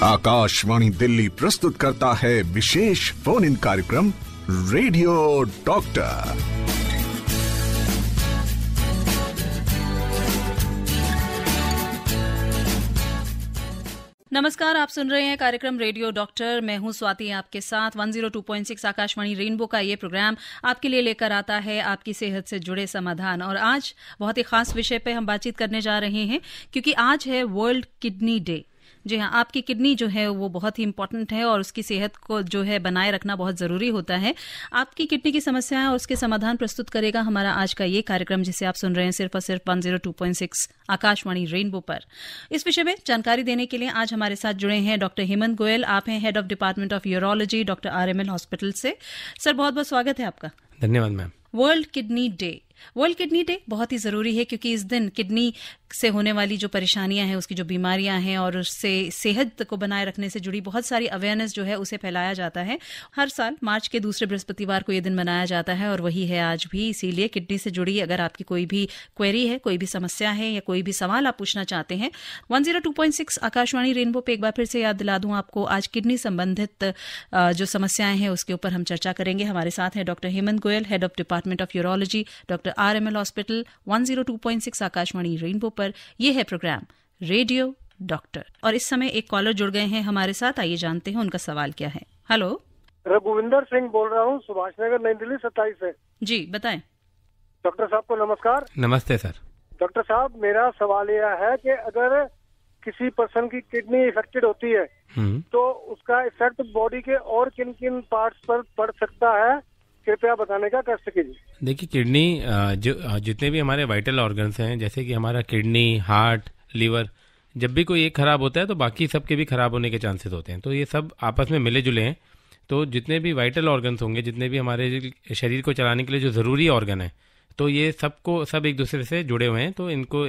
आकाशवाणी दिल्ली प्रस्तुत करता है विशेष फोन इन कार्यक्रम रेडियो डॉक्टर। नमस्कार, आप सुन रहे हैं कार्यक्रम रेडियो डॉक्टर। मैं हूं स्वाति, आपके साथ 102.6 आकाशवाणी रेनबो का ये प्रोग्राम आपके लिए लेकर आता है आपकी सेहत से जुड़े समाधान। और आज बहुत ही खास विषय पे हम बातचीत करने जा रहे हैं, क्योंकि आज है वर्ल्ड किडनी डे। जी हाँ, आपकी किडनी जो है वो बहुत ही इंपॉर्टेंट है और उसकी सेहत को जो है बनाए रखना बहुत जरूरी होता है। आपकी किडनी की समस्याएं और उसके समाधान प्रस्तुत करेगा हमारा आज का ये कार्यक्रम, जिसे आप सुन रहे हैं सिर्फ और सिर्फ 102.6 आकाशवाणी रेनबो पर। इस विषय में जानकारी देने के लिए आज हमारे साथ जुड़े हैं डॉक्टर हेमंत गोयल। आप हैं head of department of urology, doctor RML hospital से। सर, बहुत बहुत स्वागत है आपका। धन्यवाद ma'am. World kidney day, world kidney day बहुत ही जरूरी है, क्योंकि इस दिन किडनी से होने वाली जो परेशानियां हैं, उसकी जो बीमारियां हैं और उससे सेहत को बनाए रखने से जुड़ी बहुत सारी अवेयरनेस जो है उसे फैलाया जाता है। हर साल मार्च के दूसरे बृहस्पतिवार को ये दिन मनाया जाता है और वही है आज भी। इसीलिए किडनी से जुड़ी अगर आपकी कोई भी क्वेरी है, कोई भी समस्या है या कोई भी सवाल आप पूछना चाहते हैं, 102.6 आकाशवाणी रेनबो पे एक बार फिर से याद दिला दूं आपको, आज किडनी संबंधित जो समस्याएं हैं उसके ऊपर हम चर्चा करेंगे। हमारे साथ हैं doctor Hemant Goyal, head of department of urology, doctor RML hospital, 102.6 Akashvani rainbow पर। यह है प्रोग्राम रेडियो डॉक्टर। और इस समय एक कॉलर जुड़ गए हैं हमारे साथ, आइए जानते हैं उनका सवाल क्या है। हेलो, रघुविंदर सिंह बोल रहा हूँ, सुभाष नगर, नई दिल्ली 27 से। जी बताएं। डॉक्टर साहब को नमस्कार। नमस्ते सर। डॉक्टर साहब, मेरा सवाल यह है कि अगर किसी पर्सन की किडनी इफेक्टेड होती है तो उसका इफेक्ट बॉडी के और किन किन पार्ट्स पर पड़ सकता है, कृपया बताने का कष्ट कीजिए। देखिए, किडनी जो जितने भी हमारे वाइटल ऑर्गन्स हैं, जैसे कि हमारा किडनी, हार्ट, लीवर, जब भी कोई एक खराब होता है तो बाकी सबके भी खराब होने के चांसेस होते हैं। तो ये सब आपस में मिले जुले हैं। तो जितने भी वाइटल ऑर्गन्स होंगे, जितने भी हमारे शरीर को चलाने के लिए जो ज़रूरी ऑर्गन है, तो ये सब एक दूसरे से जुड़े हुए हैं। तो इनको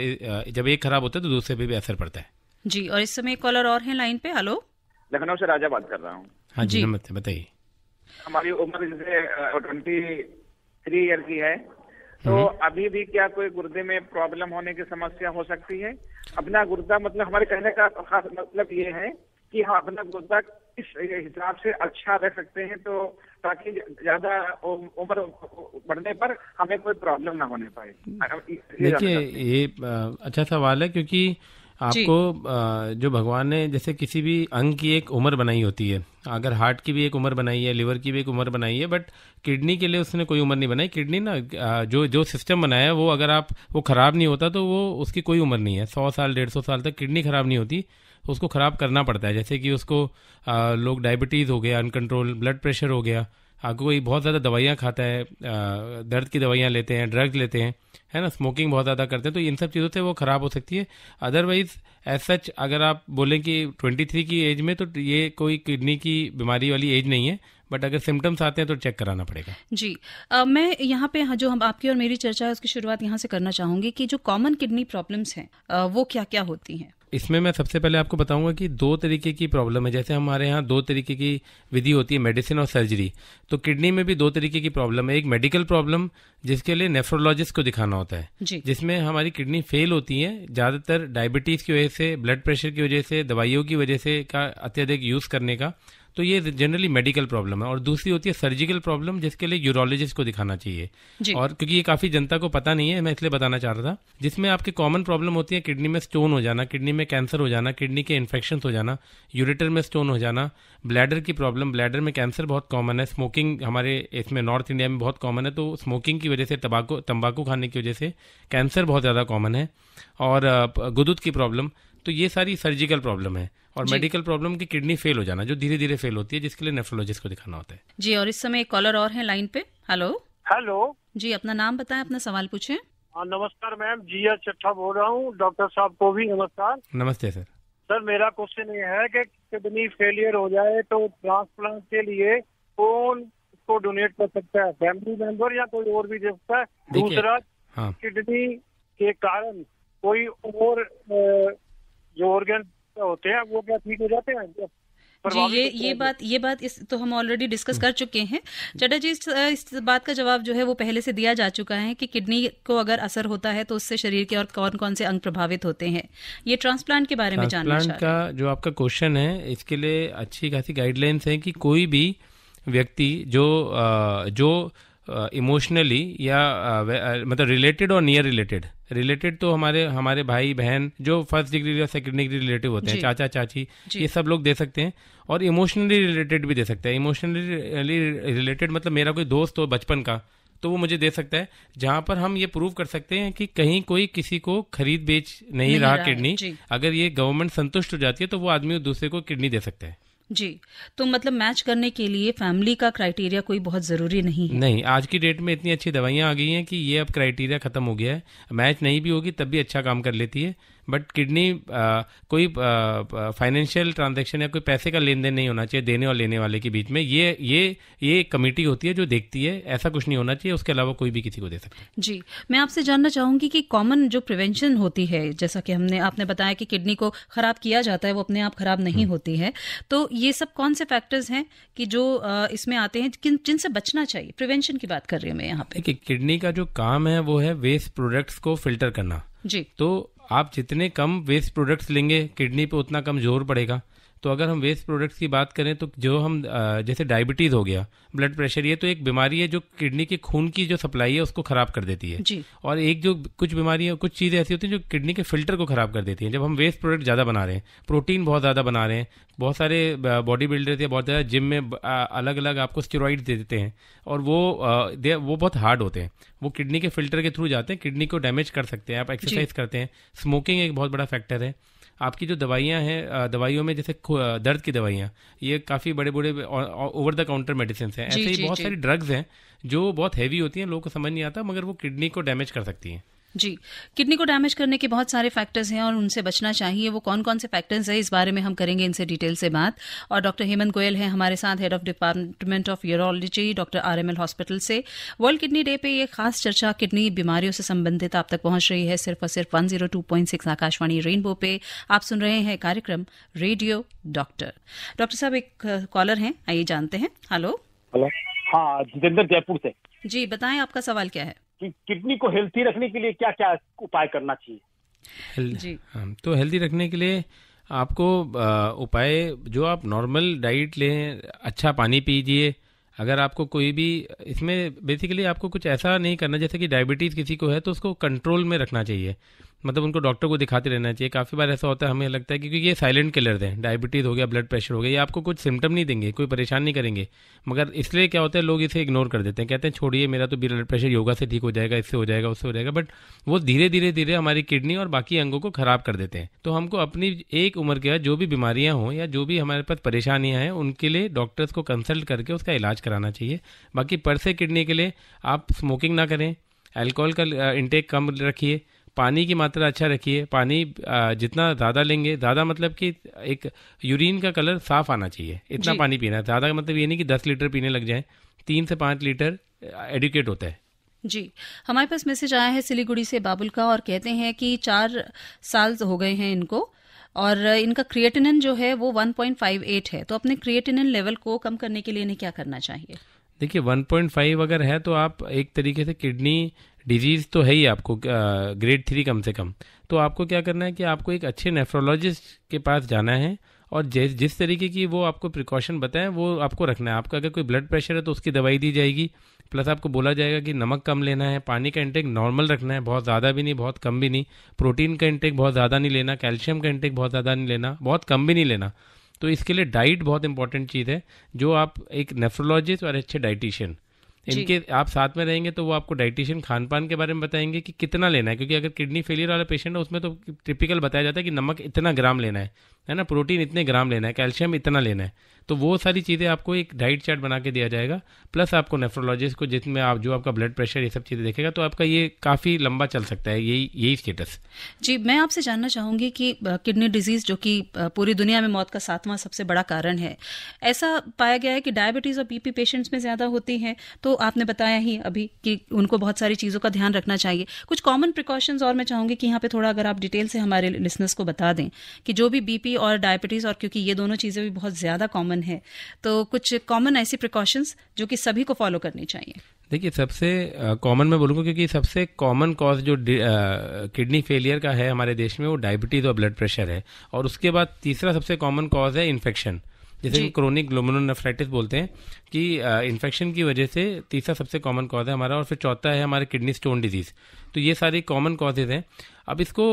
जब एक खराब होता है तो दूसरे पे भी असर पड़ता है। जी। और इस समय एक कॉलर और है लाइन पे। हेलो, लखनऊ से राजा बात कर रहा हूँ। हाँ जी, नमस्ते, बताइए। हमारी उम्र जैसे 23 ईयर की है, तो अभी भी क्या कोई गुर्दे में प्रॉब्लम होने की समस्या हो सकती है? अपना गुर्दा, मतलब हमारे कहने का खास मतलब ये है कि हम अपना गुर्दा इस हिसाब से अच्छा रख सकते हैं, तो ताकि ज्यादा उम्र बढ़ने पर हमें कोई प्रॉब्लम ना होने पाए। देखिए, ये अच्छा सवाल है, क्योंकि आपको जो भगवान ने जैसे किसी भी अंग की एक उम्र बनाई होती है, अगर हार्ट की भी एक उम्र बनाई है, लिवर की भी एक उम्र बनाई है, बट किडनी के लिए उसने कोई उम्र नहीं बनाई। किडनी ना जो सिस्टम बनाया है वो, अगर वो खराब नहीं होता तो वो उसकी कोई उम्र नहीं है। 100 साल 150 साल तक किडनी खराब नहीं होती, उसको खराब करना पड़ता है। जैसे कि उसको लोग डायबिटीज़ हो गया, अनकंट्रोल ब्लड प्रेशर हो गया, कोई बहुत ज़्यादा दवाइयाँ खाता है, दर्द की दवाइयाँ लेते हैं, ड्रग्स लेते हैं, है ना, स्मोकिंग बहुत ज़्यादा करते हैं, तो इन सब चीज़ों से वो ख़राब हो सकती है। अदरवाइज एज सच अगर आप बोलें कि 23 की एज में, तो ये कोई किडनी की बीमारी वाली एज नहीं है, बट अगर सिम्टम्स आते हैं तो चेक कराना पड़ेगा। जी। मैं यहाँ पे जो हम आपकी और मेरी चर्चा है उसकी शुरुआत यहाँ से करना चाहूँगी कि जो कॉमन किडनी प्रॉब्लम्स हैं वो क्या क्या होती हैं। इसमें मैं सबसे पहले आपको बताऊंगा कि 2 तरीके की प्रॉब्लम है। जैसे हमारे यहाँ 2 तरीके की विधि होती है, मेडिसिन और सर्जरी। तो किडनी में भी 2 तरीके की प्रॉब्लम है। एक मेडिकल प्रॉब्लम, जिसके लिए नेफ्रोलॉजिस्ट को दिखाना होता है, जिसमें हमारी किडनी फेल होती है ज़्यादातर डायबिटीज़ की वजह से, ब्लड प्रेशर की वजह से, दवाइयों की वजह से का अत्यधिक यूज़ करने का। तो ये जनरली मेडिकल प्रॉब्लम है। और दूसरी होती है सर्जिकल प्रॉब्लम, जिसके लिए यूरोलॉजिस्ट को दिखाना चाहिए। और क्योंकि ये काफ़ी जनता को पता नहीं है, मैं इसलिए बताना चाह रहा था। जिसमें आपकी कॉमन प्रॉब्लम होती है किडनी में स्टोन हो जाना, किडनी में कैंसर हो जाना, किडनी के इन्फेक्शन हो जाना, यूरेटर में स्टोन हो जाना, ब्लैडर की प्रॉब्लम, ब्लैडर में कैंसर बहुत कॉमन है, स्मोकिंग हमारे इसमें नॉर्थ इंडिया में बहुत कॉमन है, तो स्मोकिंग की वजह से, तंबाकू खाने की वजह से कैंसर बहुत ज़्यादा कॉमन है, और गुर्दे की प्रॉब्लम। तो ये सारी सर्जिकल प्रॉब्लम है। और मेडिकल प्रॉब्लम की किडनी फेल हो जाना, जो धीरे धीरे फेल होती है, जिसके लिए नेफ्रोलॉजिस्ट को दिखाना होता है। जी। और इस समय एक कॉलर और है लाइन पे। हेलो। हेलो जी, अपना नाम बताएं, अपना सवाल पूछें। नमस्कार मैम, GR चट्ठा बोल रहा हूँ। डॉक्टर साहब को भी नमस्कार। नमस्ते सर। सर, मेरा क्वेश्चन ये है कि किडनी फेलियर हो जाए तो ट्रांसप्लांट के लिए कौन को डोनेट कर सकता है, फैमिली मेंबर या कोई और भी दे सकता है? दूसरा, किडनी के कारण कोई और जो ऑर्गन होते हैं वो क्या ठीक हो जाते हैं? जी, ये बात इस तो हम ऑलरेडी डिस्कस कर चुके हैं। चड्ढा जी, इस बात का जवाब जो है वो पहले से दिया जा चुका है कि किडनी को अगर असर होता है तो उससे शरीर के और कौन कौन से अंग प्रभावित होते हैं। ये ट्रांसप्लांट के बारे में जानना चाह रहे हैं। ट्रांसप्लांट का जो आपका क्वेश्चन है, इसके लिए अच्छी खासी गाइडलाइंस है कि कोई भी व्यक्ति जो इमोशनली या मतलब रिलेटेड और नियर रिलेटेड तो हमारे भाई बहन जो फर्स्ट डिग्री या सेकंड डिग्री रिलेटिव होते हैं, चाचा चाची, ये सब लोग दे सकते हैं। और इमोशनली रिलेटेड भी दे सकते हैं। इमोशनली रिलेटेड मतलब मेरा कोई दोस्त हो बचपन का, तो वो मुझे दे सकता है, जहां पर हम ये प्रूव कर सकते हैं कि कहीं कोई किसी को खरीद बेच नहीं रहा किडनी। अगर ये गवर्नमेंट संतुष्ट हो जाती है तो वो आदमी दूसरे को किडनी दे सकता है। जी, तो मतलब मैच करने के लिए फैमिली का क्राइटेरिया कोई बहुत जरूरी नहीं है। नहीं, आज की डेट में इतनी अच्छी दवाइयां आ गई हैं कि ये अब क्राइटेरिया खत्म हो गया है। मैच नहीं भी होगी तब भी अच्छा काम कर लेती है। बट किडनी कोई फाइनेंशियल ट्रांजैक्शन या कोई पैसे का लेन देन नहीं होना चाहिए देने और लेने वाले के बीच में। ये कमेटी होती है जो देखती है, ऐसा कुछ नहीं होना चाहिए। उसके अलावा कोई भी किसी को दे सकता है। जी, मैं आपसे जानना चाहूंगी कि कॉमन जो प्रिवेंशन होती है, जैसा कि आपने बताया कि किडनी को खराब किया जाता है, वो अपने आप खराब नहीं होती है, तो ये सब कौन से फैक्टर्स हैं कि जो इसमें आते हैं, जिनसे बचना चाहिए? प्रिवेंशन की बात कर रही हूँ मैं यहाँ पे। देखिए, किडनी का जो काम है वो है वेस्ट प्रोडक्ट्स को फिल्टर करना। जी, तो आप जितने कम वेस्ट प्रोडक्ट्स लेंगे किडनी पे उतना कम जोर पड़ेगा। तो अगर हम वेस्ट प्रोडक्ट्स की बात करें तो जो हम जैसे डायबिटीज़ हो गया, ब्लड प्रेशर, ये तो एक बीमारी है जो किडनी के खून की जो सप्लाई है उसको खराब कर देती है। जी। और एक जो कुछ बीमारियां, कुछ चीज़ें ऐसी होती हैं जो किडनी के फिल्टर को खराब कर देती हैं। जब हम वेस्ट प्रोडक्ट ज़्यादा बना रहे हैं, प्रोटीन बहुत ज़्यादा बना रहे हैं, बहुत सारे बॉडी बिल्डर्स या बहुत ज़्यादा जिम में अलग अलग आपको स्टेरॉइड्स दे देते हैं और वो बहुत हार्ड होते हैं, वो किडनी के फिल्टर के थ्रू जाते हैं, किडनी को डैमेज कर सकते हैं। आप एक्सरसाइज करते हैं, स्मोकिंग एक बहुत बड़ा फैक्टर है। आपकी जो दवाइयाँ हैं, दवाइयों में जैसे दर्द की दवाइयाँ, ये काफ़ी बड़े ओवर द काउंटर मेडिसिन हैं। ऐसे ही बहुत सारी ड्रग्स हैं जो बहुत हैवी होती हैं, लोगों को समझ नहीं आता, मगर वो किडनी को डैमेज कर सकती हैं। जी, किडनी को डैमेज करने के बहुत सारे फैक्टर्स हैं और उनसे बचना चाहिए। वो कौन कौन से फैक्टर्स हैं, इस बारे में हम करेंगे इनसे डिटेल से बात। और डॉक्टर हेमंत गोयल हैं हमारे साथ, head of department of urology, doctor RML hospital से। वर्ल्ड किडनी डे पे ये खास चर्चा किडनी बीमारियों से संबंधित आप तक पहुंच रही है सिर्फ और सिर्फ 102.6 आकाशवाणी रेनबो पे। आप सुन रहे हैं कार्यक्रम रेडियो डॉक्टर। डॉक्टर साहब, एक कॉलर हैं, आइए जानते हैं। हेलो। हाँ, जितेंद्र, जयपुर से। जी, बताएं आपका सवाल क्या है? कि किडनी को हेल्थी रखने के लिए क्या क्या उपाय करना चाहिए? जी, तो हेल्दी रखने के लिए आपको उपाय, जो आप नॉर्मल डाइट लें, अच्छा पानी पीजिए। अगर आपको कोई भी इसमें बेसिकली आपको कुछ ऐसा नहीं करना, जैसे कि डायबिटीज़ किसी को है तो उसको कंट्रोल में रखना चाहिए, मतलब उनको डॉक्टर को दिखाते रहना चाहिए। काफ़ी बार ऐसा होता है, हमें लगता है क्योंकि ये साइलेंट किलर्स हैं, डायबिटीज़ हो गया, ब्लड प्रेशर हो गया, ये आपको कुछ सिम्टम नहीं देंगे, कोई परेशान नहीं करेंगे, मगर इसलिए क्या होता है, लोग इसे इग्नोर कर देते हैं, कहते हैं छोड़िए, मेरा तो ब्लड प्रेशर योगा से ठीक हो जाएगा, इससे हो जाएगा, उससे हो जाएगा। बट वो धीरे धीरे हमारी किडनी और बाकी अंगों को खराब कर देते हैं। तो हमको अपनी एक उम्र के बाद जो भी बीमारियाँ हों या जो भी हमारे पास परेशानियाँ हैं, उनके लिए डॉक्टर्स को कंसल्ट करके उसका इलाज कराना चाहिए। बाकी पर से किडनी के लिए आप स्मोकिंग ना करें, अल्कोहल का इंटेक कम रखिए, पानी की मात्रा अच्छा रखिए। पानी जितना ज़्यादा लेंगे, ज़्यादा मतलब कि एक यूरिन का कलर साफ आना चाहिए, इतना पानी पीना है। ज़्यादा मतलब ये नहीं कि 10 लीटर पीने लग जाए, 3 से 5 लीटर एडुकेट होता है। जी, हमारे पास मैसेज आया है सिलीगुड़ी से बाबुल का, और कहते हैं कि 4 साल हो गए हैं इनको और इनका क्रिएटिनिन जो है वो 1.58 है। तो अपने क्रिएटिनिन लेवल को कम करने के लिए इन्हें क्या करना चाहिए? देखिए, 1.5 अगर है तो आप एक तरीके से किडनी डिजीज़ तो है ही आपको, ग्रेड 3 कम से कम। तो आपको क्या करना है कि आपको एक अच्छे नेफ्रोलॉजिस्ट के पास जाना है और जिस तरीके की वो आपको प्रिकॉशन बताएं वो आपको रखना है। आपका अगर कोई ब्लड प्रेशर है तो उसकी दवाई दी जाएगी, प्लस आपको बोला जाएगा कि नमक कम लेना है, पानी का इंटेक नॉर्मल रखना है, बहुत ज़्यादा भी नहीं, बहुत कम भी नहीं, प्रोटीन का इंटेक बहुत ज़्यादा नहीं लेना, कैल्शियम का इंटेक बहुत ज़्यादा नहीं लेना, बहुत कम भी नहीं लेना। तो इसके लिए डाइट बहुत इंपॉर्टेंट चीज़ है, जो आप एक नेफ्रोलॉजिस्ट और अच्छे डाइटिशियन इनके आप साथ में रहेंगे तो वो आपको डाइटिशियन खान पान के बारे में बताएंगे कि कितना लेना है। क्योंकि अगर किडनी फेलियर वाला पेशेंट है उसमें तो टिपिकल बताया जाता है कि नमक इतना ग्राम लेना है ना, प्रोटीन इतने ग्राम लेना है, कैल्शियम इतना लेना है। तो वो सारी चीज़ें आपको एक डाइट चार्ट बना के दिया जाएगा, प्लस आपको नेफ्रोलॉजिस्ट को जिसमें आप जो आपका ब्लड प्रेशर ये सब चीज़ें देखेगा, तो आपका ये काफ़ी लंबा चल सकता है यही स्टेटस। जी, मैं आपसे जानना चाहूँगी कि किडनी डिजीज़ जो कि पूरी दुनिया में मौत का 7वां सबसे बड़ा कारण है, ऐसा पाया गया है कि डायबिटीज़ और BP पेशेंट्स में ज़्यादा होती हैं। तो आपने बताया ही अभी कि उनको बहुत सारी चीज़ों का ध्यान रखना चाहिए। कुछ कॉमन प्रिकॉशंस और मैं चाहूँगी कि यहाँ पे थोड़ा अगर आप डिटेल से हमारे लिसनर्स को बता दें कि जो भी BP बीपी और डायबिटीज, और क्योंकि ये दोनों चीजें भी बहुत ज्यादा कॉमन है, तो कुछ कॉमन ऐसी प्रिकॉशंस जो कि सभी को फॉलो करनी चाहिए। देखिए, सबसे कॉमन मैं बोलूँगा, क्योंकि सबसे कॉमन कॉज जो किडनी फेलियर का है हमारे देश में वो डायबिटीज़ और ब्लड प्रेशर है। और उसके बाद तीसरा सबसे कॉमन कॉज है इन्फेक्शन, जिसे हम क्रोनिक ग्लोमेरुलोनेफ्राइटिस बोलते हैं, कि इन्फेक्शन की वजह से तीसरा सबसे कॉमन कॉज है हमारा। और फिर चौथा है हमारे किडनी स्टोन डिजीज़। तो ये सारी कॉमन कॉजेज हैं। अब इसको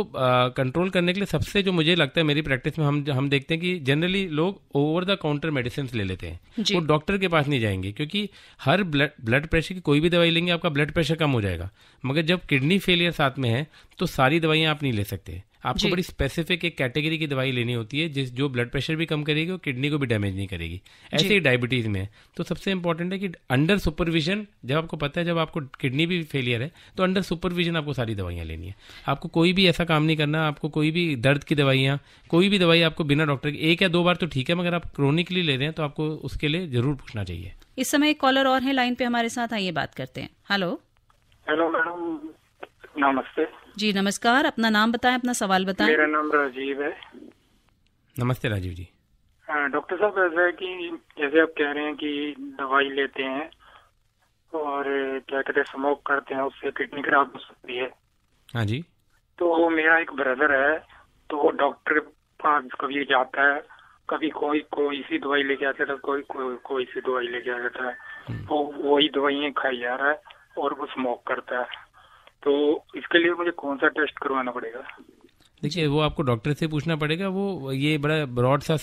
कंट्रोल करने के लिए सबसे जो मुझे लगता है मेरी प्रैक्टिस में हम देखते हैं कि जनरली लोग ओवर द काउंटर मेडिसिन ले लेते हैं, वो डॉक्टर के पास नहीं जाएंगे, क्योंकि हर ब्लड प्रेशर की कोई भी दवाई लेंगे आपका ब्लड प्रेशर कम हो जाएगा। मगर जब किडनी फेलियर साथ में है तो सारी दवाइयाँ आप नहीं ले सकते, आपको बड़ी स्पेसिफिक एक कैटेगरी की दवाई लेनी होती है जो ब्लड प्रेशर भी कम करेगी और किडनी को भी डैमेज नहीं करेगी। ऐसे ही डायबिटीज में तो सबसे इंपॉर्टेंट है कि अंडर सुपरविजन, जब आपको पता है जब आपको किडनी भी फेलियर है तो अंडर सुपरविजन आपको सारी दवाइयाँ लेनी है। आपको कोई भी ऐसा काम नहीं करना, आपको कोई भी दर्द की दवाइयाँ, कोई भी दवाई आपको बिना डॉक्टर के 1 या 2 बार तो ठीक है, मगर आप क्रोनिकली ले रहे हैं तो आपको उसके लिए जरूर पूछना चाहिए। इस समय एक कॉलर और है लाइन पे हमारे साथ, आइए बात करते हैं। हेलो मैडम, नमस्ते। जी नमस्कार, अपना नाम बताएं, अपना सवाल बताएं। मेरा नाम राजीव है। नमस्ते राजीव जी। डॉक्टर साहब, ऐसा है कि जैसे आप कह रहे हैं कि दवाई लेते हैं और क्या कहते हैं स्मोक करते हैं, उससे किडनी खराब हो सकती है। हाँ जी। तो मेरा एक ब्रदर है, तो वो डॉक्टर के पास कभी जाता है, कभी कोई सी दवाई लेके आता है, कोई सी दवाई लेके आ जाता है, वो वही दवाइयाँ खाई जा रहा है और वो स्मोक करता है। तो इसके लिए मुझे कौन सा टेस्ट करवाना पड़ेगा? देखिए, वो आपको डॉक्टर से पूछना पड़ेगा। वो ये बड़ा ब्रॉड सा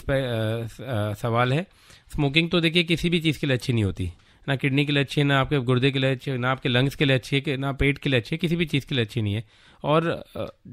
सवाल है। स्मोकिंग तो देखिए किसी भी चीज़ के लिए अच्छी नहीं होती, ना किडनी के लिए अच्छी है, ना आपके गुर्दे के लिए अच्छी है, ना आपके लंग्स के लिए अच्छी है, ना पेट के लिए अच्छी है, किसी भी चीज़ के लिए अच्छी नहीं है। और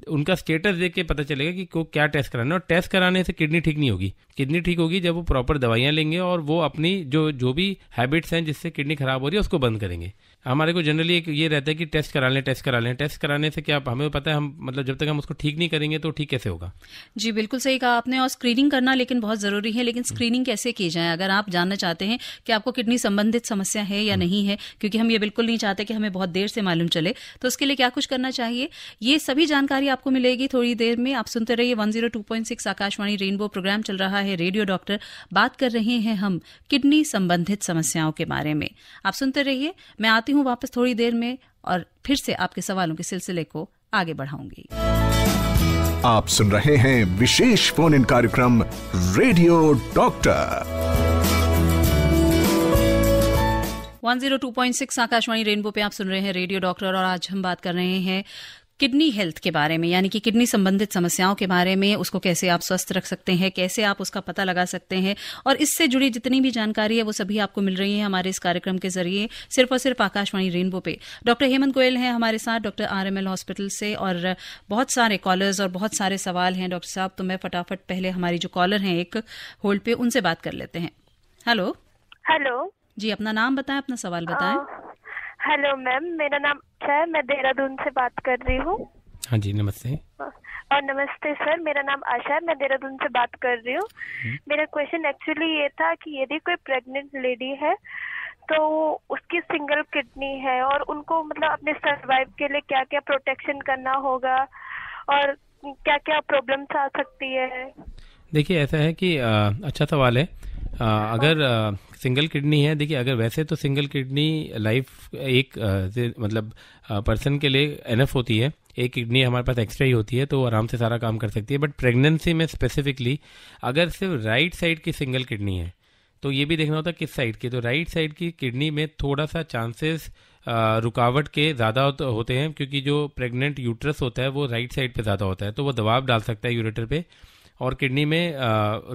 उनका स्टेटस देख के पता चलेगा कि को क्या टेस्ट कराना है। और टेस्ट कराने से किडनी ठीक नहीं होगी। किडनी ठीक होगी जब वो प्रॉपर दवाइयाँ लेंगे और वो अपनी जो भी हैबिट्स हैं जिससे किडनी खराब हो रही है उसको बंद करेंगे। हमारे को जनरली एक ये रहता है कि टेस्ट करा लें। टेस्ट कराने से क्या हमें पता है, हम मतलब जब तक हम उसको ठीक नहीं करेंगे तो ठीक कैसे होगा। जी बिल्कुल सही कहा आपने। और स्क्रीनिंग करना लेकिन बहुत जरूरी है। लेकिन स्क्रीनिंग कैसे की जाए अगर आप जानना चाहते हैं कि आपको किडनी संबंधित समस्या है या नहीं है, क्योंकि हम ये बिल्कुल नहीं चाहते कि हमें बहुत देर से मालूम चले, तो उसके लिए क्या कुछ करना चाहिए, ये सभी जानकारी आपको मिलेगी थोड़ी देर में। आप सुनते रहिए 102.6 आकाशवाणी रेनबो। प्रोग्राम चल रहा है रेडियो डॉक्टर। बात कर रहे हैं हम किडनी संबंधित समस्याओं के बारे में। आप सुनते रहिए, मैं आती हूँ वापस थोड़ी देर में और फिर से आपके सवालों के सिलसिले को आगे बढ़ाऊंगी। आप सुन रहे हैं विशेष फोन इन कार्यक्रम रेडियो डॉक्टर 102.6 आकाशवाणी रेनबो पे आप सुन रहे हैं रेडियो डॉक्टर। और आज हम बात कर रहे हैं किडनी हेल्थ के बारे में, यानी कि किडनी संबंधित समस्याओं के बारे में। उसको कैसे आप स्वस्थ रख सकते हैं, कैसे आप उसका पता लगा सकते हैं, और इससे जुड़ी जितनी भी जानकारी है वो सभी आपको मिल रही है हमारे इस कार्यक्रम के जरिए, सिर्फ और सिर्फ आकाशवाणी रेनबो पे। डॉक्टर हेमंत गोयल हैं हमारे साथ, डॉक्टर RML हॉस्पिटल से, और बहुत सारे कॉलर्स और बहुत सारे सवाल हैं डॉक्टर साहब। तो मैं फटाफट पहले हमारी जो कॉलर हैं एक होल्ड पे, उनसे बात कर लेते हैं। हेलो जी, अपना नाम बताएं, अपना सवाल बताएं। हेलो मैम, मेरा नाम अच्छा है, मैं देहरादून से बात कर रही हूँ। हाँ जी, नमस्ते। और नमस्ते सर, मेरा नाम आशा है, मैं देहरादून से बात कर रही हूँ। मेरा क्वेश्चन एक्चुअली ये था कि यदि कोई प्रेग्नेंट लेडी है तो उसकी सिंगल किडनी है और उनको मतलब अपने सर्वाइव के लिए क्या क्या प्रोटेक्शन करना होगा और क्या क्या प्रॉब्लम्स आ सकती है? देखिए, ऐसा है कि अच्छा सवाल है। अगर सिंगल किडनी है, देखिए अगर वैसे तो सिंगल किडनी लाइफ एक मतलब पर्सन के लिए एनफ होती है। एक किडनी हमारे पास एक्स्ट्रा ही होती है तो वो आराम से सारा काम कर सकती है। बट प्रेगनेंसी में स्पेसिफिकली अगर सिर्फ राइट साइड की सिंगल किडनी है तो ये भी देखना होता है किस साइड की। तो राइट साइड की किडनी में थोड़ा सा चांसेस रुकावट के ज़्यादा होते हैं, क्योंकि जो प्रेग्नेंट यूट्रस होता है वो राइट साइड पे ज़्यादा होता है, तो वो दबाव डाल सकता है यूरेटर पे और किडनी में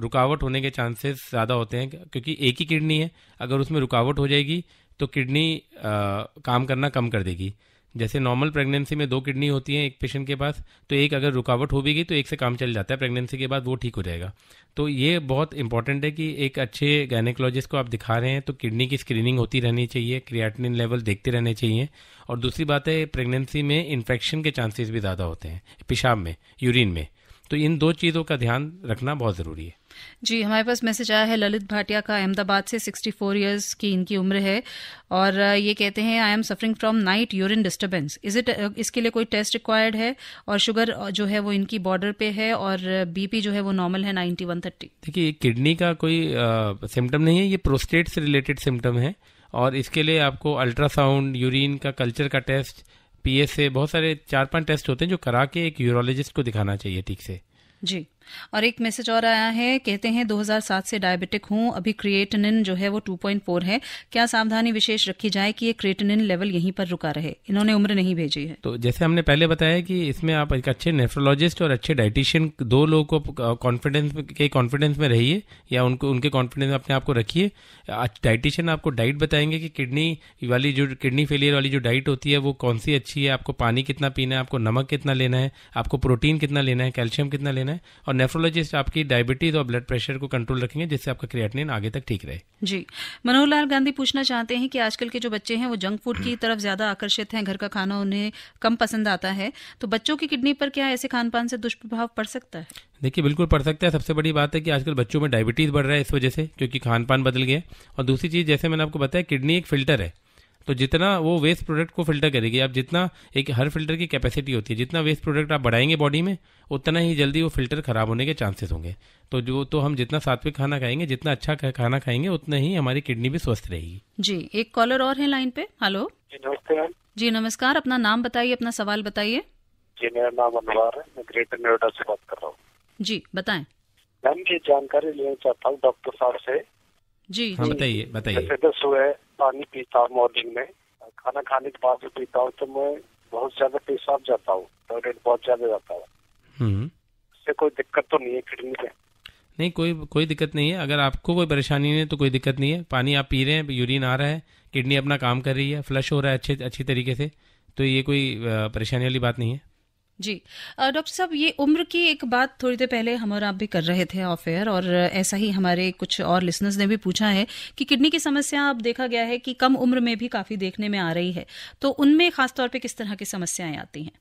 रुकावट होने के चांसेस ज़्यादा होते हैं। क्योंकि एक ही किडनी है, अगर उसमें रुकावट हो जाएगी तो किडनी काम करना कम कर देगी। जैसे नॉर्मल प्रेगनेंसी में 2 किडनी होती हैं एक पेशेंट के पास, तो एक अगर रुकावट हो भी गई तो एक से काम चल जाता है, प्रेगनेंसी के बाद वो ठीक हो जाएगा। तो ये बहुत इंपॉर्टेंट है कि एक अच्छे गायनेकोलॉजिस्ट को आप दिखा रहे हैं तो किडनी की स्क्रीनिंग होती रहनी चाहिए, क्रिएटिनिन लेवल देखते रहने चाहिए। और दूसरी बात है, प्रेगनेंसी में इन्फेक्शन के चांसेस भी ज़्यादा होते हैं पेशाब में, यूरिन में। तो इन 2 चीज़ों का ध्यान रखना बहुत ज़रूरी है। जी, हमारे पास मैसेज आया है ललित भाटिया का, अहमदाबाद से, 64 इयर्स की इनकी उम्र है और ये कहते हैं I am suffering from night urine disturbance, is it, इसके लिए कोई टेस्ट रिक्वायर्ड है? और शुगर जो है वो इनकी बॉर्डर पे है और बीपी जो है वो नॉर्मल है 90/130। देखिए, किडनी का कोई सिम्टम नहीं है, ये प्रोस्टेट से रिलेटेड सिम्टम है और इसके लिए आपको अल्ट्रासाउंड, यूरिन का कल्चर का टेस्ट, PSA, बहुत सारे 4-5 टेस्ट होते हैं जो करा के एक यूरोलॉजिस्ट को दिखाना चाहिए ठीक से। जी, और एक मैसेज और आया है, कहते हैं 2007 से डायबिटिक हूं, अभी क्रिएटिनिन जो है वो 2.4 है, क्या सावधानी विशेष रखी जाए कि ये क्रिएटिनिन लेवल यहीं पर रुका रहे? इन्होंने उम्र नहीं भेजी है। तो जैसे हमने पहले बताया कि इसमें आप एक अच्छे नेफ्रोलॉजिस्ट और अच्छे डाइटिशियन 2 लोगों को कॉन्फिडेंस में रहिए या उनके कॉन्फिडेंस में अपने आप को रखिए। डाइटिशियन आपको डाइट बताएंगे कि किडनी फेलियर वाली जो डाइट होती है वो कौन सी अच्छी है, आपको पानी कितना पीना है, आपको नमक कितना लेना है, आपको प्रोटीन कितना लेना है, कैल्शियम कितना लेना है, और नेफ्रोलॉजिस्ट आपकी डायबिटीज और ब्लड प्रेशर को कंट्रोल रखेंगे जिससे आपका क्रिएटिनिन आगे तक ठीक रहे। जी, मनोहर लाल गांधी पूछना चाहते हैं कि आजकल के जो बच्चे हैं वो जंक फूड की तरफ ज्यादा आकर्षित हैं, घर का खाना उन्हें कम पसंद आता है, तो बच्चों की किडनी पर क्या ऐसे खान पान से दुष्प्रभाव पड़ सकता है? देखिए, बिल्कुल पड़ सकता है। सबसे बड़ी बात है कि आजकल बच्चों में डायबिटीज बढ़ रहा है इस वजह से, क्योंकि खान पान बदल गया। और दूसरी चीज, जैसे मैंने आपको बताया, किडनी एक फिल्टर है, तो जितना वो वेस्ट प्रोडक्ट को फिल्टर करेगी, आप जितना, एक हर फिल्टर की कैपेसिटी होती है, जितना वेस्ट प्रोडक्ट आप बढ़ाएंगे बॉडी में उतना ही जल्दी वो फिल्टर खराब होने के चांसेस होंगे। तो हम जितना सात्विक खाना खाएंगे, जितना अच्छा खाना खाएंगे, उतना ही हमारी किडनी भी स्वस्थ रहेगी। जी, एक कॉलर और है लाइन पे। हेलो नमस्ते मैम। जी नमस्कार, अपना नाम बताइए, अपना सवाल बताइए। जी, मेरा नाम अनवर है, मैं ग्रेटर नोएडा से बात कर रहा हूँ। जी बताएं। मैम, ये जानकारी लेना चाहता हूँ डॉक्टर साहब से। जी हाँ, बताइए। जैसे सुबह पानी पीता हूँ मॉर्निंग में, खाना खाने के बाद जो पीता हूँ तो मैं बहुत ज्यादा पेशाब जाता हूँ, टॉयलेट बहुत ज्यादा जाता है। इससे कोई दिक्कत तो नहीं है किडनी में? नहीं, कोई दिक्कत नहीं है। अगर आपको कोई परेशानी नहीं है तो कोई दिक्कत नहीं है। पानी आप पी रहे हैं, यूरिन आ रहा है, किडनी अपना काम कर रही है, फ्लश हो रहा है अच्छी तरीके से, तो ये कोई परेशानी वाली बात नहीं है। जी डॉक्टर साहब, ये उम्र की एक बात थोड़ी देर पहले हम और आप भी कर रहे थे ऑफ एयर, और ऐसा ही हमारे कुछ और लिसनर्स ने भी पूछा है कि किडनी की समस्या अब देखा गया है कि कम उम्र में भी काफी देखने में आ रही है, तो उनमें खासतौर पे किस तरह की समस्याएं आती हैं?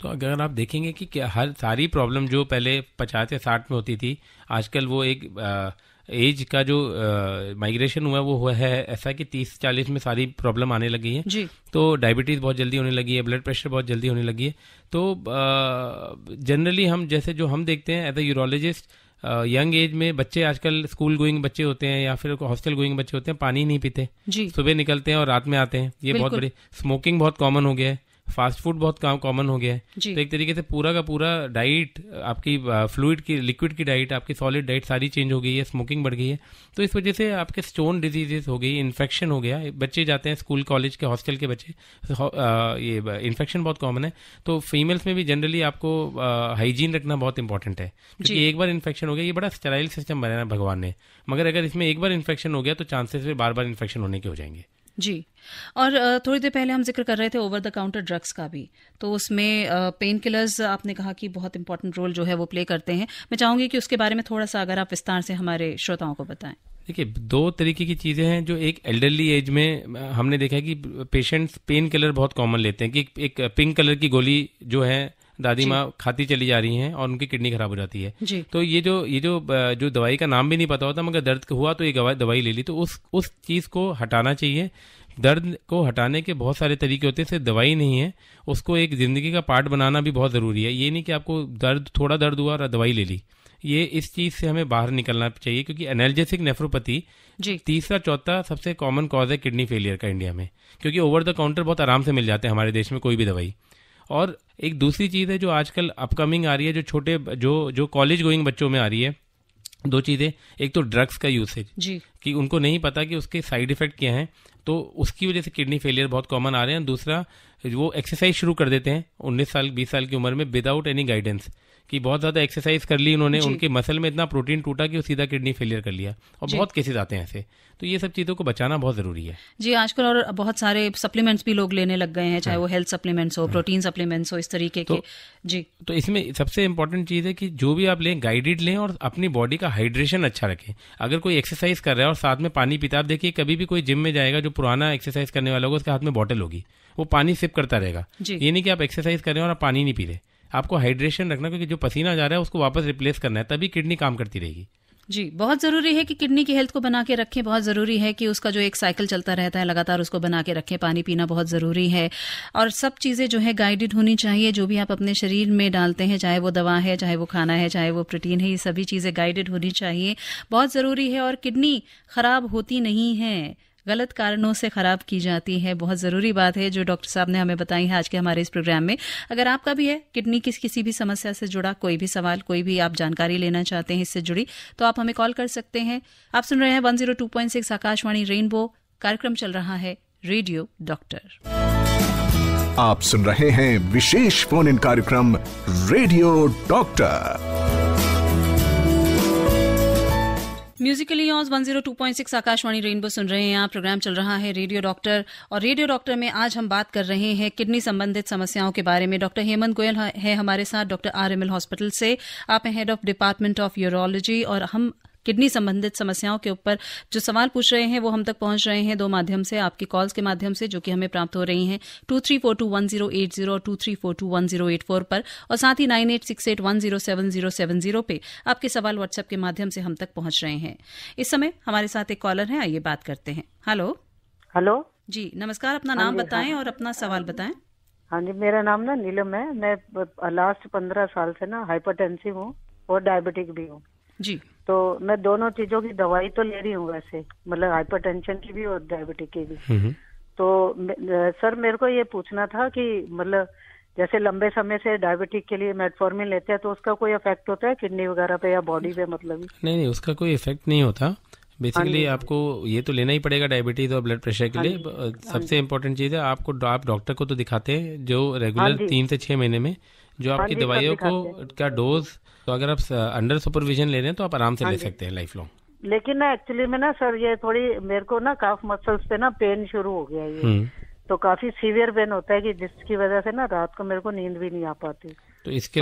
तो अगर आप देखेंगे कि हर सारी प्रॉब्लम जो पहले 50 या 60 में होती थी, आजकल वो एक एज का जो माइग्रेशन हुआ है ऐसा कि 30-40 में सारी प्रॉब्लम आने लगी है जी। तो डायबिटीज़ बहुत जल्दी होने लगी है, ब्लड प्रेशर बहुत जल्दी होने लगी है। तो जनरली हम जैसे जो हम देखते हैं as a urologist, young age में बच्चे, आजकल स्कूल गोइंग बच्चे होते हैं या फिर हॉस्टल गोइंग बच्चे होते हैं, पानी नहीं पीते, सुबह निकलते हैं और रात में आते हैं, ये बहुत बड़ी। स्मोकिंग बहुत कॉमन हो गया है, फास्ट फूड बहुत कॉमन हो गया है। तो एक तरीके से पूरा का पूरा डाइट, आपकी फ्लूइड की, लिक्विड की डाइट, आपकी सॉलिड डाइट सारी चेंज हो गई है, स्मोकिंग बढ़ गई है। तो इस वजह से आपके स्टोन डिजीजेस हो गई, इन्फेक्शन हो गया। बच्चे जाते हैं स्कूल कॉलेज के, हॉस्टल के बच्चे, ये इन्फेक्शन बहुत कॉमन है। तो फीमेल्स में भी जनरली आपको हाइजीन रखना बहुत इंपॉर्टेंट है, क्योंकि एक बार इन्फेक्शन हो गया, ये बड़ा स्टेराइल सिस्टम बनाया भगवान ने, मगर अगर इसमें एक बार इन्फेक्शन हो गया तो चांसेस फिर बार बार इन्फेक्शन होने के हो जाएंगे। जी, और थोड़ी देर पहले हम जिक्र कर रहे थे ओवर द काउंटर ड्रग्स का भी, तो उसमें पेन किलर्स आपने कहा कि बहुत इंपॉर्टेंट रोल जो है वो प्ले करते हैं। मैं चाहूंगी कि उसके बारे में थोड़ा सा अगर आप विस्तार से हमारे श्रोताओं को बताएं। देखिए, 2 तरीके की चीज़ें हैं जो एक एल्डरली एज में हमने देखा है कि पेशेंट्स पेन किलर बहुत कॉमन लेते हैं, कि एक पिंक कलर की गोली जो है दादी माँ खाती चली जा रही हैं और उनकी किडनी खराब हो जाती है। तो ये जो दवाई का नाम भी नहीं पता होता, मगर दर्द हुआ तो ये दवाई ले ली, तो उस चीज़ को हटाना चाहिए। दर्द को हटाने के बहुत सारे तरीके होते हैं, सिर्फ दवाई नहीं है, उसको एक ज़िंदगी का पार्ट बनाना भी बहुत ज़रूरी है। ये नहीं कि आपको थोड़ा दर्द हुआ और दवाई ले ली, ये इस चीज़ से हमें बाहर निकलना चाहिए, क्योंकि एनाल्जेसिक नेफ्रोपैथी तीसरा चौथा सबसे कॉमन कॉज है किडनी फेलियर का इंडिया में, क्योंकि ओवर द काउंटर बहुत आराम से मिल जाते हैं हमारे देश में कोई भी दवाई। और एक दूसरी चीज़ है जो आजकल अपकमिंग आ रही है, जो छोटे जो कॉलेज गोइंग बच्चों में आ रही है, 2 चीज़ें। एक तो ड्रग्स का यूसेज, कि उनको नहीं पता कि उसके साइड इफेक्ट क्या हैं, तो उसकी वजह से किडनी फेलियर बहुत कॉमन आ रहे हैं। दूसरा, वो एक्सरसाइज शुरू कर देते हैं 19 साल 20 साल की उम्र में विदाउट एनी गाइडेंस, कि बहुत ज़्यादा एक्सरसाइज कर ली उन्होंने, उनके मसल में इतना प्रोटीन टूटा कि वो सीधा किडनी फेलियर कर लिया, और बहुत केसेस आते हैं ऐसे। तो ये सब चीज़ों को बचाना बहुत ज़रूरी है। जी, आजकल और बहुत सारे सप्लीमेंट्स भी लोग लेने लग गए हैं, चाहे वो हेल्थ सप्लीमेंट्स हो, प्रोटीन सप्लीमेंट्स हो, इस तरीके के। जी, तो इसमें सबसे इंपॉर्टेंट चीज़ है कि जो भी आप लें, गाइडेड लें और अपनी बॉडी का हाइड्रेशन अच्छा रखें। अगर कोई एक्सरसाइज कर रहा है और साथ में पानी पीता, आप देखिए कभी भी कोई जिम में जाएगा, जो पुराना एक्सरसाइज करने वाला होगा, उसके हाथ में बॉटल होगी, वो पानी सिप करता रहेगा। ये नहीं कि आप एक्सरसाइज कर रहे हैं और आप पानी नहीं पी रहे, आपको हाइड्रेशन रखना, क्योंकि जो पसीना जा रहा है उसको वापस रिप्लेस करना है, तभी किडनी काम करती रहेगी। जी, बहुत ज़रूरी है कि किडनी की हेल्थ को बना के रखें। बहुत ज़रूरी है कि उसका जो एक साइकिल चलता रहता है लगातार उसको बना के रखें। पानी पीना बहुत ज़रूरी है और सब चीज़ें जो है गाइडेड होनी चाहिए। जो भी आप अपने शरीर में डालते हैं, चाहे वो दवा है, चाहे वो खाना है, चाहे वो प्रोटीन है, ये सभी चीज़ें गाइडेड होनी चाहिए। बहुत ज़रूरी है। और किडनी खराब होती नहीं है, गलत कारणों से खराब की जाती है। बहुत ज़रूरी बात है जो डॉक्टर साहब ने हमें बताई है आज के हमारे इस प्रोग्राम में। अगर आपका भी है किडनी की किसी भी समस्या से जुड़ा कोई भी सवाल, कोई भी आप जानकारी लेना चाहते हैं इससे जुड़ी, तो आप हमें कॉल कर सकते हैं। आप सुन रहे हैं 102.6 आकाशवाणी रेनबो। कार्यक्रम चल रहा है रेडियो डॉक्टर। आप सुन रहे हैं विशेष फोन इन कार्यक्रम radio doctor. Musically on 102.6 Akashvani rainbow सुन रहे हैं आप। प्रोग्राम चल रहा है रेडियो डॉक्टर और रेडियो डॉक्टर में आज हम बात कर रहे हैं किडनी संबंधित समस्याओं के बारे में। डॉक्टर हेमंत गोयल है हमारे साथ, डॉक्टर RML हॉस्पिटल से। आप हैं head of department of urology और हम किडनी संबंधित समस्याओं के ऊपर जो सवाल पूछ रहे हैं वो हम तक पहुंच रहे हैं दो माध्यम से, आपकी कॉल्स के माध्यम से जो कि हमें प्राप्त हो रही हैं 23421080 और 23421084 पर, और साथ ही 9868107070 पे आपके सवाल व्हाट्सएप के माध्यम से हम तक पहुंच रहे हैं। इस समय हमारे साथ एक कॉलर है, आइए बात करते हैं। हेलो हेलो जी, नमस्कार। अपना नाम बताएं और अपना सवाल बताएं। हाँ जी, मेरा नाम ना नीलम है। मैं लास्ट 15 साल से ना हाइपरटेंसिव हूँ और डायबिटिक भी हूँ जी। तो मैं दोनों चीजों की दवाई तो ले रही हूँ वैसे, मतलब हाइपरटेंशन की भी और डायबिटिक की भी। तो सर मेरे को ये पूछना था कि मतलब जैसे लंबे समय से डायबिटिक के लिए मेटफॉर्मिन लेते हैं तो उसका कोई इफेक्ट होता है किडनी वगैरह पे या बॉडी पे? मतलब नहीं, उसका कोई इफेक्ट नहीं होता। बेसिकली आपको ये तो लेना ही पड़ेगा डायबिटीज और ब्लड प्रेशर के लिए। सबसे इम्पोर्टेंट चीज़ है आप डॉक्टर को तो दिखाते हैं जो रेगुलर 3 से 6 महीने में जो आपकी दवाइयों को का डोज, तो अगर आप अंडर सुपरविजन ले रहे हैं तो आप आराम से ले सकते हैं लाइफ लॉन्ग। लेकिन ना एक्चुअली में ना सर ये थोड़ी मेरे को ना काफ मसल्स पे ना पेन शुरू हो गया ये, तो काफी सीवियर पेन होता है कि जिसकी वजह से ना रात को मेरे को नींद भी नहीं आ पाती। तो इसके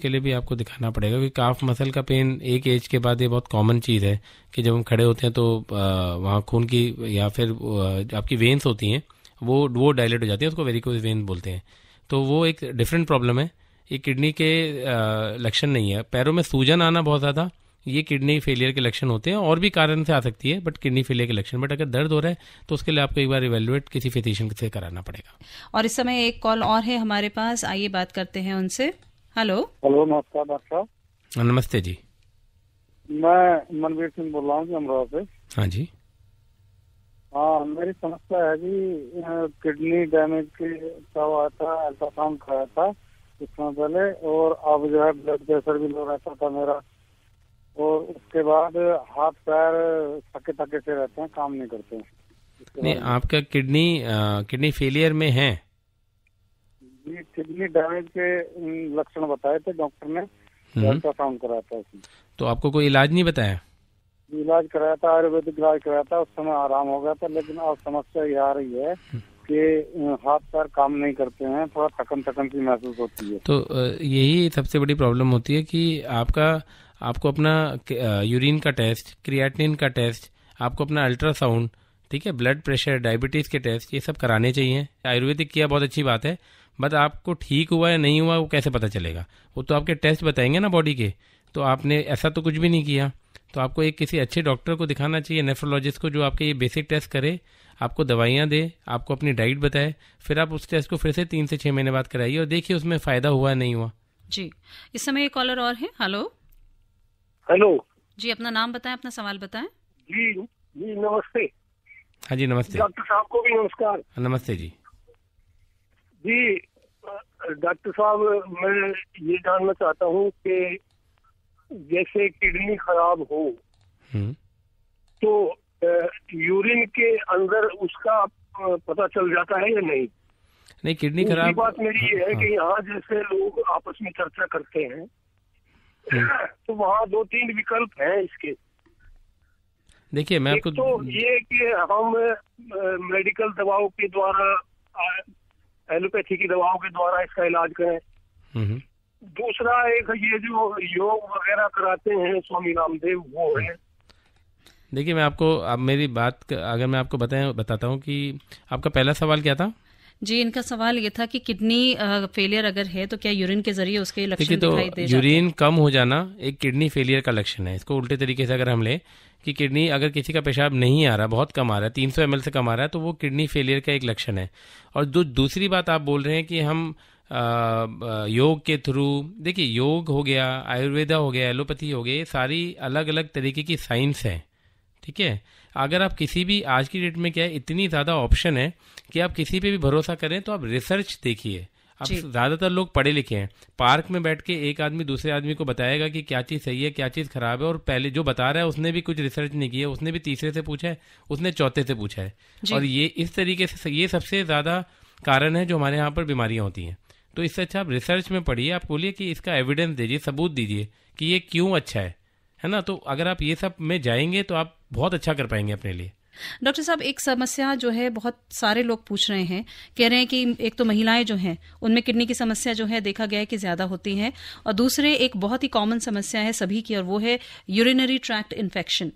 लिए भी आपको दिखाना पड़ेगा, क्योंकि काफ मसल का पेन एक एज के बाद ये बहुत कॉमन चीज़ है कि जब हम खड़े होते हैं तो वहाँ खून की या फिर आपकी वेन्स होती हैं वो डायलेट हो जाती है, उसको वेरिकोज वेन बोलते हैं। तो वो एक डिफरेंट प्रॉब्लम है, ये किडनी के लक्षण नहीं है। पैरों में सूजन आना बहुत ज़्यादा, ये किडनी फेलियर के लक्षण होते हैं, और भी कारण से आ सकती है बट किडनी फेलियर के लक्षण। बट अगर दर्द हो रहा है तो उसके लिए आपको एक बार इवेल्युएट किसी फिजिशियन से कराना पड़ेगा। और इस समय एक कॉल और है हमारे पास, आइए बात करते हैं उनसे। हेलो नमस्कार डॉक्टर साहब। नमस्ते जी, मैं मनवीर सिंह बोल रहा हूँ अमरावती से। हाँ जी। हाँ, मेरी समस्या है कि किडनी डैमेज का हुआ था, अल्ट्रासाउंड कराया था कुछ समय पहले, और अब जो है ब्लड प्रेशर भी लो रहता था मेरा, और उसके बाद हाथ पैर थके थके से रहते हैं, काम नहीं करते हैं। नहीं, आपका किडनी फेलियर में है? जी, किडनी डैमेज के लक्षण बताए थे डॉक्टर ने, अल्ट्रासाउंड कराया था उसमें। तो आपको कोई इलाज नहीं बताया? इलाज कराया था, आयुर्वेदिक इलाज कराया था, उस समय आराम हो गया था, लेकिन अब समस्या ये आ रही है कि हाथ पैर काम नहीं करते हैं, थोड़ा थकन सी महसूस होती है। तो यही सबसे बड़ी प्रॉब्लम होती है कि आपको अपना यूरिन का टेस्ट, क्रिएटिनिन का टेस्ट, आपको अपना अल्ट्रासाउंड, ठीक है, ब्लड प्रेशर, डायबिटीज़ के टेस्ट, ये सब कराने चाहिए। आयुर्वेदिक किया बहुत अच्छी बात है, बट आपको ठीक हुआ या नहीं हुआ वो कैसे पता चलेगा? वो तो आपके टेस्ट बताएंगे ना बॉडी के। तो आपने ऐसा तो कुछ भी नहीं किया, तो आपको एक किसी अच्छे डॉक्टर को दिखाना चाहिए, नेफ्रोलॉजिस्ट को, जो आपके ये बेसिक टेस्ट करे, आपको दवाइयाँ दे, आपको अपनी डाइट बताए, फिर आप उस टेस्ट को फिर से 3 से 6 महीने बाद कराइए और देखिए उसमें फ़ायदा हुआ नहीं हुआ। जी, इस समय एक कॉलर और है। हेलो जी, अपना नाम बताएं, अपना सवाल बताएं। जी नमस्ते। हाँ जी, नमस्ते। डॉक्टर साहब को भी नमस्कार। नमस्ते जी। जी डॉक्टर साहब, मैं ये जानना चाहता हूँ कि जैसे किडनी खराब हो तो यूरिन के अंदर उसका पता चल जाता है या नहीं? नहीं, किडनी खराब, बात मेरी ये है कि यहाँ जैसे लोग आपस में चर्चा करते हैं तो वहाँ 2-3 विकल्प हैं इसके। देखिए, मैं आपको तो ये कि हम मेडिकल दवाओं के द्वारा, एलोपैथी की दवाओं के द्वारा इसका इलाज करें। दूसरा एक ये जो योग वगैरह कराते हैं स्वामी रामदेव, वो है। देखिए, मैं आपको अब मेरी बात अगर मैं आपको बताता हूँ कि आपका पहला सवाल क्या था? जी, इनका सवाल ये था कि किडनी फेलियर अगर है तो क्या यूरिन के जरिए उसके लक्षण दिखाई दे जाते हैं? यूरिन कम हो जाना एक किडनी फेलियर का लक्षण है। इसको उल्टे तरीके से अगर हम लें कि किडनी अगर किसी का पेशाब नहीं आ रहा, बहुत कम आ रहा है, 300 ml से कम आ रहा है, तो वो किडनी फेलियर का एक लक्षण है। और जो दूसरी बात आप बोल रहे हैं कि हम योग के थ्रू, देखिए योग हो गया, आयुर्वेदा हो गया, एलोपैथी हो गया, ये सारी अलग अलग तरीके की साइंस है, ठीक है। अगर आप किसी भी, आज की डेट में क्या है, इतनी ज़्यादा ऑप्शन है कि आप किसी पे भी भरोसा करें तो आप रिसर्च देखिए। अब ज़्यादातर लोग पढ़े लिखे हैं, पार्क में बैठ के एक आदमी दूसरे आदमी को बताएगा कि क्या चीज़ सही है क्या चीज़ खराब है, और पहले जो बता रहा है उसने भी कुछ रिसर्च नहीं की है, उसने भी तीसरे से पूछा है, उसने चौथे से पूछा है, और ये इस तरीके से ये सबसे ज़्यादा कारण है जो हमारे यहाँ पर बीमारियाँ होती हैं। तो इससे अच्छा आप रिसर्च में पढ़िए, आप बोलिए कि इसका एविडेंस दीजिए, सबूत दीजिए कि ये क्यों अच्छा है ना। तो अगर आप ये सब में जाएंगे तो आप बहुत अच्छा कर पाएंगे अपने लिए। डॉक्टर साहब, एक समस्या जो है बहुत सारे लोग पूछ रहे हैं, कह रहे हैं कि एक तो महिलाएं जो हैं उनमें किडनी की समस्या जो है देखा गया है कि ज्यादा होती है, और दूसरे एक बहुत ही कॉमन समस्या है सभी की, और वो है यूरिनरी ट्रैक्ट इन्फेक्शन।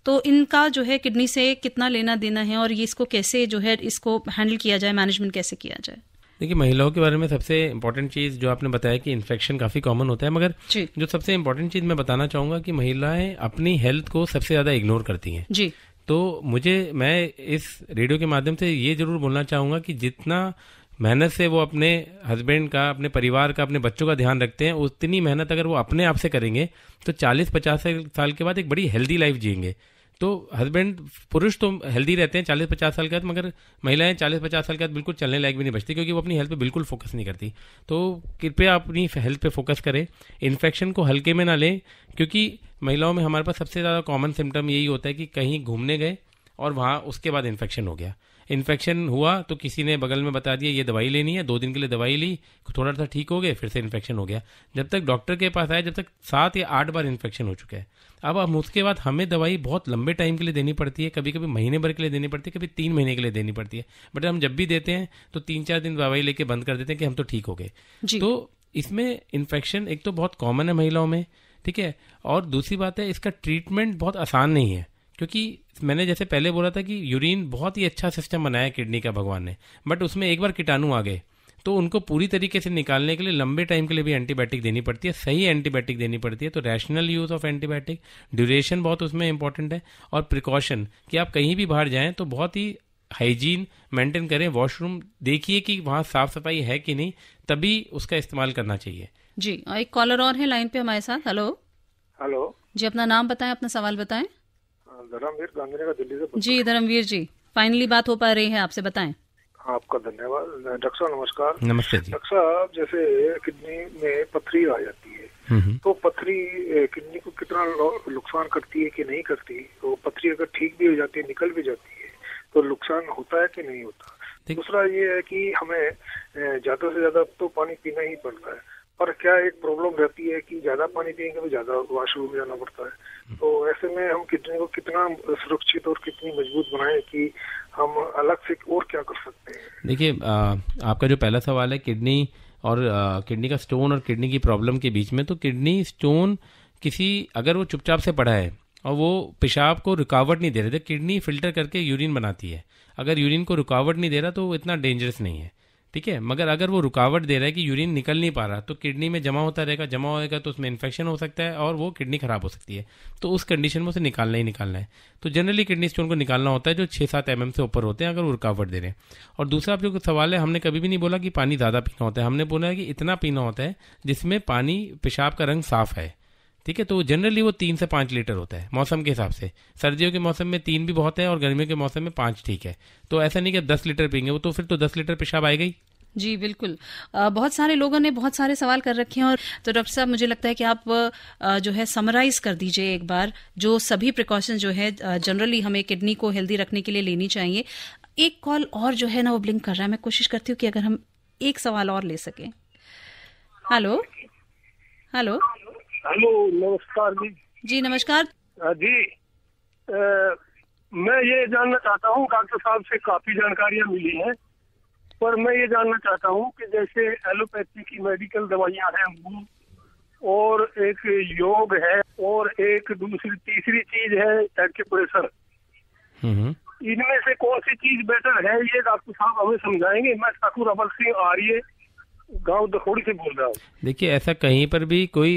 तो इनका जो है किडनी से कितना लेना देना है, और ये इसको कैसे जो है इसको हैंडल किया जाए, मैनेजमेंट कैसे किया जाए? देखिए, महिलाओं के बारे में सबसे इम्पोर्टेंट चीज़ जो आपने बताया कि इन्फेक्शन काफ़ी कॉमन होता है, मगर जो सबसे इम्पोर्टेंट चीज़ मैं बताना चाहूँगा कि महिलाएं अपनी हेल्थ को सबसे ज़्यादा इग्नोर करती हैं जी। तो मैं इस रेडियो के माध्यम से ये जरूर बोलना चाहूँगा कि जितना मेहनत से वो अपने हस्बैंड का, अपने परिवार का, अपने बच्चों का ध्यान रखते हैं, उतनी मेहनत अगर वो अपने आप से करेंगे तो 40-50 साल के बाद एक बड़ी हेल्दी लाइफ जिएंगे। तो हस्बैंड, पुरुष तो हेल्दी रहते हैं 40-50 साल के बाद, मगर महिलाएं 40-50 साल के बाद बिल्कुल चलने लायक भी नहीं बचती, क्योंकि वो अपनी हेल्थ पे बिल्कुल फोकस नहीं करती। तो कृपया अपनी हेल्थ पे फोकस करें, इन्फेक्शन को हल्के में ना लें, क्योंकि महिलाओं में हमारे पास सबसे ज़्यादा कॉमन सिम्टम यही होता है कि कहीं घूमने गए और वहाँ उसके बाद इन्फेक्शन हो गया। इन्फेक्शन हुआ तो किसी ने बगल में बता दिया ये दवाई लेनी है, 2 दिन के लिए दवाई ली, थोड़ा सा ठीक हो गए, फिर से इन्फेक्शन हो गया। जब तक डॉक्टर के पास आए, जब तक 7 या 8 बार इन्फेक्शन हो चुका है। अब हम उसके बाद हमें दवाई बहुत लंबे टाइम के लिए देनी पड़ती है, कभी कभी महीने भर के लिए देनी पड़ती है, कभी 3 महीने के लिए देनी पड़ती है। बट हम जब भी देते हैं तो 3-4 दिन दवाई लेके बंद कर देते हैं कि हम तो ठीक हो गए। तो इसमें इन्फेक्शन एक तो बहुत कॉमन है महिलाओं में, ठीक है। और दूसरी बात है, इसका ट्रीटमेंट बहुत आसान नहीं है, क्योंकि मैंने जैसे पहले बोला था कि यूरिन बहुत ही अच्छा सिस्टम बनाया किडनी का भगवान ने, बट उसमें एक बार कीटाणु आ गए तो उनको पूरी तरीके से निकालने के लिए लंबे टाइम के लिए भी एंटीबायोटिक देनी पड़ती है, सही एंटीबायोटिक देनी पड़ती है। तो rational use of antibiotic, duration बहुत उसमें इंपॉर्टेंट है, और प्रिकॉशन कि आप कहीं भी बाहर जाएं तो बहुत ही हाइजीन मेंटेन करें, वॉशरूम देखिए कि वहाँ साफ सफाई है कि नहीं, तभी उसका इस्तेमाल करना चाहिए। जी, एक कॉलर और है लाइन पे हमारे साथ। हेलो हेलो जी, अपना नाम बताएं, अपना सवाल बताएं। धर्मवीर गांधीनगर दिल्ली से। जी धर्मवीर जी, फाइनली बात हो पा रही है आपसे, बताएं। आपका धन्यवाद। डॉक्टर साहब नमस्कार। नमस्ते जी। डॉक्टर साहब, जैसे किडनी में पथरी आ जाती है तो पथरी किडनी को कितना नुकसान करती है कि नहीं करती? तो पथरी अगर ठीक भी हो जाती है, निकल भी जाती है, तो नुकसान होता है कि नहीं होता? दूसरा ये है कि हमें ज्यादा से ज्यादा तो पानी पीना ही पड़ता है, पर क्या एक प्रॉब्लम रहती है कि ज्यादा पानी पिएंगे तो ज्यादा वॉशरूम जाना पड़ता है। तो ऐसे में हम किडनी को कितना सुरक्षित और कितनी मजबूत बनाएं कि हम अलग से और क्या कर सकते हैं? देखिए, आपका जो पहला सवाल है किडनी और किडनी का स्टोन और किडनी की प्रॉब्लम के बीच में, तो किडनी स्टोन अगर वो चुपचाप से पड़ा है और वो पेशाब को रुकावट नहीं दे रहे, तो किडनी फिल्टर करके यूरिन बनाती है। अगर यूरिन को रुकावट नहीं दे रहा तो वो इतना डेंजरस नहीं है, ठीक है। मगर अगर वो रुकावट दे रहा है कि यूरिन निकल नहीं पा रहा, तो किडनी में जमा होता रहेगा, जमा होएगा तो उसमें इन्फेक्शन हो सकता है और वो किडनी खराब हो सकती है। तो उस कंडीशन में उसे निकालना ही निकालना है। तो जनरली किडनी स्टोन को निकालना होता है जो 6-7 mm से ऊपर होते हैं, अगर वो रुकावट दे रहे हैं। और दूसरा आप जो सवाल है, हमने कभी भी नहीं बोला कि पानी ज़्यादा पीना होता है, हमने बोला है कि इतना पीना होता है जिसमें पानी, पेशाब का रंग साफ है, ठीक है। तो जनरली वो 3 से 5 लीटर होता है मौसम के हिसाब से। सर्दियों के मौसम में 3 भी बहुत है और गर्मियों के मौसम में 5 ठीक है। तो ऐसा नहीं कि 10 लीटर पीएंगे, वो तो फिर तो 10 लीटर पेशाब आएगा ही। जी बिल्कुल। बहुत सारे लोगों ने बहुत सारे सवाल कर रखे हैं, और तो डॉक्टर साहब मुझे लगता है कि आप जो है समराइज कर दीजिए एक बार जो सभी प्रिकॉशन जो है जनरली हमें किडनी को हेल्दी रखने के लिए लेनी चाहिए। एक कॉल और जो है ना वो ब्लिंक कर रहा है, मैं कोशिश करती हूँ कि अगर हम एक सवाल और ले सकें। हेलो हेलो हेलो, नमस्कार जी। जी नमस्कार जी। मैं ये जानना चाहता हूँ, डॉक्टर साहब से काफी जानकारियाँ मिली हैं, पर मैं ये जानना चाहता हूँ कि जैसे एलोपैथी की मेडिकल दवाइयाँ हैं वो, और एक योग है, और एक तीसरी चीज है एक्यूप्रेशर। इनमें से कौन सी चीज बेटर है, ये डॉक्टर साहब हमें समझाएंगे। मैं ठाकुर अमर सिंह आर्य, गांव दखोड़ी से बोल रहा हूँ। देखिए, ऐसा कहीं पर भी कोई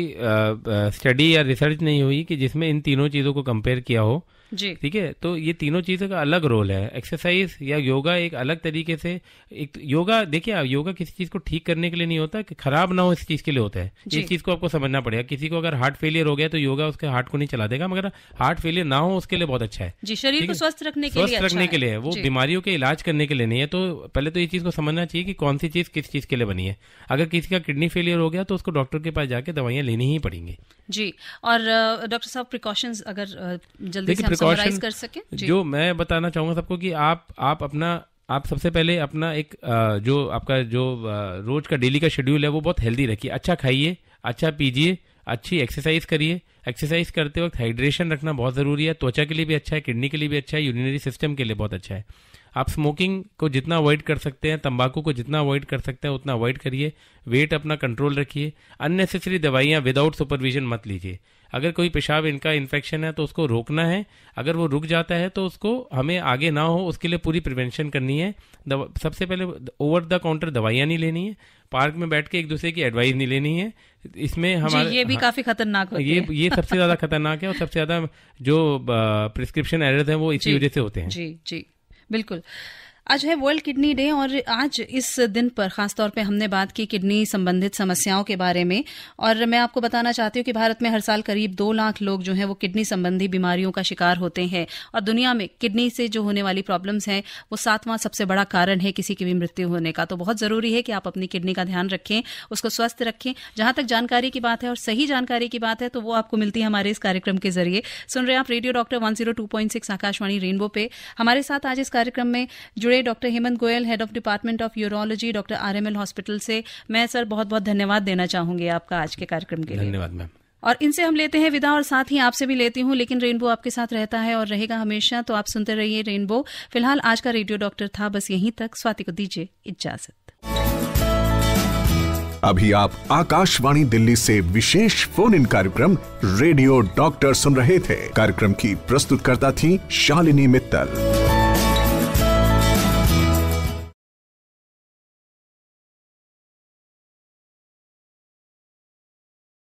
स्टडी या रिसर्च नहीं हुई कि जिसमें इन तीनों चीज़ों को कंपेयर किया हो। ठीक है, तो ये तीनों चीज़ों का अलग रोल है। एक्सरसाइज या योगा एक अलग तरीके से, एक योगा देखिए, योगा किसी चीज़ को ठीक करने के लिए नहीं होता, कि खराब ना हो इस चीज़ के लिए होता है। इस चीज़ को आपको समझना पड़ेगा। किसी को अगर हार्ट फेलियर हो गया तो योगा उसके हार्ट को नहीं चला देगा, मगर हार्ट फेलियर ना हो उसके लिए बहुत अच्छा है जी। शरीर को स्वस्थ रखने के लिए, रखने के लिए, वो बीमारियों के इलाज करने के लिए नहीं है। तो पहले तो ये चीज़ को समझना चाहिए कि कौन सी चीज़ किस चीज़ के लिए बनी है। अगर किसी का किडनी फेलियर हो गया तो उसको डॉक्टर के पास जाके दवाइयाँ लेनी ही पड़ेंगी जी। और डॉक्टर साहब, प्रिकॉशंस अगर जल्दी से समराइज कर सके। जो मैं बताना चाहूंगा सबको कि आप सबसे पहले अपना एक जो आपका जो रोज का डेली का शेड्यूल है वो बहुत हेल्दी रखिए। अच्छा खाइए, अच्छा पीजिए, अच्छी एक्सरसाइज करिए। एक्सरसाइज करते वक्त हाइड्रेशन रखना बहुत ज़रूरी है। त्वचा के लिए भी अच्छा है, किडनी के लिए भी अच्छा है, यूरिनरी सिस्टम के लिए बहुत अच्छा है। आप स्मोकिंग को जितना अवॉइड कर सकते हैं, तंबाकू को जितना अवॉइड कर सकते हैं उतना अवॉइड करिए। वेट अपना कंट्रोल रखिए। अननेसेसरी दवाइयाँ विदाउट सुपरविजन मत लीजिए। अगर कोई पेशाब इनका इन्फेक्शन है तो उसको रोकना है। अगर वो रुक जाता है तो उसको हमें आगे ना हो उसके लिए पूरी प्रिवेंशन करनी है। सबसे पहले ओवर द काउंटर दवाइयाँ नहीं लेनी है। पार्क में बैठ के एक दूसरे की एडवाइस नहीं लेनी है। इसमें हमारे ये भी काफी खतरनाक होती है। ये सबसे ज्यादा खतरनाक है, और सबसे ज्यादा जो प्रिस्क्रिप्शन एरर्स हैं वो इसी वजह से होते हैं। जी जी बिल्कुल। आज है वर्ल्ड किडनी डे, और आज इस दिन पर खासतौर पे हमने बात की किडनी संबंधित समस्याओं के बारे में। और मैं आपको बताना चाहती हूँ कि भारत में हर साल करीब 2 लाख लोग जो हैं वो किडनी संबंधी बीमारियों का शिकार होते हैं, और दुनिया में किडनी से जो होने वाली प्रॉब्लम्स हैं वो 7वां सबसे बड़ा कारण है किसी की भी मृत्यु होने का। तो बहुत जरूरी है कि आप अपनी किडनी का ध्यान रखें, उसको स्वस्थ रखें। जहां तक जानकारी की बात है और सही जानकारी की बात है तो वो आपको मिलती है हमारे इस कार्यक्रम के जरिए। सुन रहे हैं आप रेडियो डॉक्टर 102.6 आकाशवाणी रेनबो पे। हमारे साथ आज इस कार्यक्रम में जुड़े doctor Hemant Goyal, head of department of urology, doctor RML hospital से। मैं सर बहुत बहुत धन्यवाद देना चाहूंगी आपका आज के कार्यक्रम के लिए। धन्यवाद मैम। और इनसे हम लेते हैं विदा, और साथ ही आपसे भी लेती हूं, लेकिन रेनबो आपके साथ रहता है और रहेगा हमेशा, तो आप सुनते रहिए रेनबो। फिलहाल आज का रेडियो डॉक्टर था बस यहीं तक। स्वाति को दीजिए इजाजत। अभी आप आकाशवाणी दिल्ली से विशेष फोन इन कार्यक्रम रेडियो डॉक्टर सुन रहे थे। कार्यक्रम की प्रस्तुतकर्ता थी शालिनी मित्तल।